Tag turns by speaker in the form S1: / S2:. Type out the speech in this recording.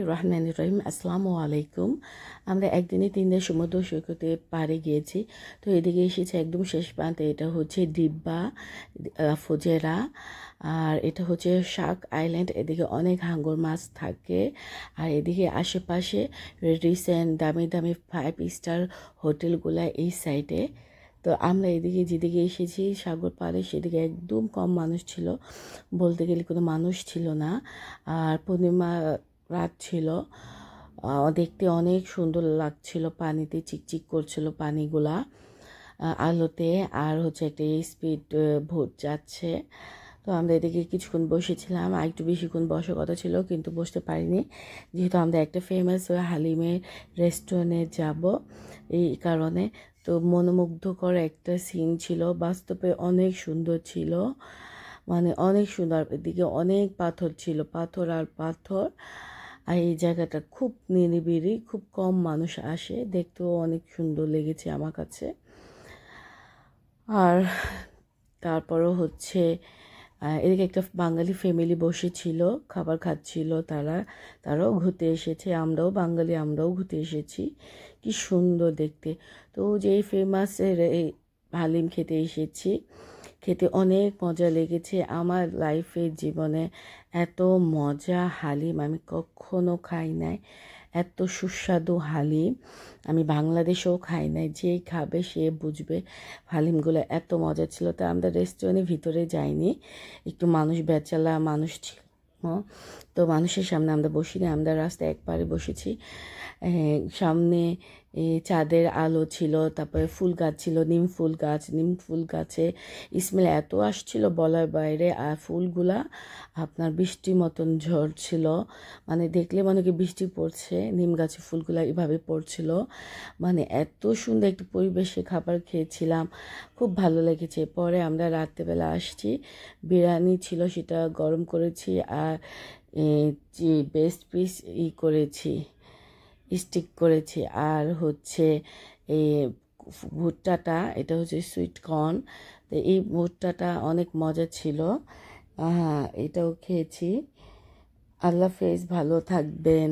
S1: রহমানির রহিম, আসসালামু আলাইকুম। আমরা একদিনে 3 দিন সমুদ্র সৈকতে পাড়ে গিয়েছি। তো এদিকে এসেছে একদম শেষ প্রান্তে। এটা হচ্ছে ডিব্বা, ফুজেরা, আর এটা হচ্ছে শার্ক আইল্যান্ড। এদিকে অনেক হাঙ্গর মাছ থাকে, আর এদিকে আশেপাশে রিসেন্ট দামি দামি 5 স্টার হোটেলগুলা এই সাইডে। তো আমরা এদিকে যেদিকে এসেছি সাগর পাড়ে, সেদিকে একদম কম মানুষ ছিল, বলতে গেলে কোনো মানুষ ছিল না। আর পূর্ণিমা রাত ছিল, দেখতে অনেক সুন্দর লাগছিল, পানিতে চিকচিক করছিল পানিগুলা আলোতে। আর হচ্ছে একটা স্পিড ভোট যাচ্ছে। তো আমরা এদিকে কিছুক্ষণ বসেছিলাম, আর একটু বেশিক্ষণ বসার কথা ছিল কিন্তু বসতে পারিনি, যেহেতু আমরা একটা ফেমাস হালিমের রেস্টুরেন্টে যাব এই কারণে। তো মনোমুগ্ধকর একটা সিন ছিল, বাস্তবে অনেক সুন্দর ছিল, মানে অনেক সুন্দর। এদিকে অনেক পাথর ছিল, পাথর আর পাথর। আর এই জায়গাটা খুব নিরিবিলি, খুব কম মানুষ আসে, দেখতেও অনেক সুন্দর লেগেছে আমার কাছে। আর তারপরও হচ্ছে এদিকে একটা বাঙালি ফ্যামিলি বসেছিল, খাবার খাচ্ছিল, তারাও ঘুরতে এসেছে, আমরাও বাঙালি, আমরাও ঘুরতে এসেছি। কি সুন্দর দেখতে। তো যে ফেমাসের এই হালিম খেতে এসেছি, খেতে অনেক মজা লেগেছে। আমার লাইফের জীবনে এত মজা হালিম আমি কখনো খাই নাই। এত সুস্বাদু হালিম আমি বাংলাদেশেও খাই নাই। যেই খাবে সে বুঝবে হালিমগুলো এত মজা ছিল। তা আমরা রেস্টুরেন্টের ভিতরে যাইনি, একটু মানুষ বেচালা মানুষ ছিল, তো মানুষের সামনে আমরা বসিনি, আমরা রাস্তায় একবারে বসেছি। সামনে চাঁদের আলো ছিল, তারপরে ফুল গাছ ছিল, নিম ফুল গাছে স্মেল এত আসছিল বলার বাইরে। আর ফুলগুলা আপনার বৃষ্টির মতন ঝরছিল, মানে দেখলে মনে কি বৃষ্টি পড়ছে, নিম গাছে ফুলগুলা এভাবে পড়ছিল। মানে এত সুন্দর একটি পরিবেশে খাবার খেয়েছিলাম, খুব ভালো লেগেছে। পরে আমরা রাত্রেবেলা আসছি, বিরিয়ানি ছিল, সেটা গরম করেছি, আর যে বেস্ট পিস করেছি, স্টিক করেছি। আর হচ্ছে এই ভুট্টাটা, এটা হচ্ছে সুইট কর্ন। তো এই ভুট্টাটা অনেক মজা ছিল, এটাও খেয়েছি। আল্লাহ হাফেজ, ভালো থাকবেন।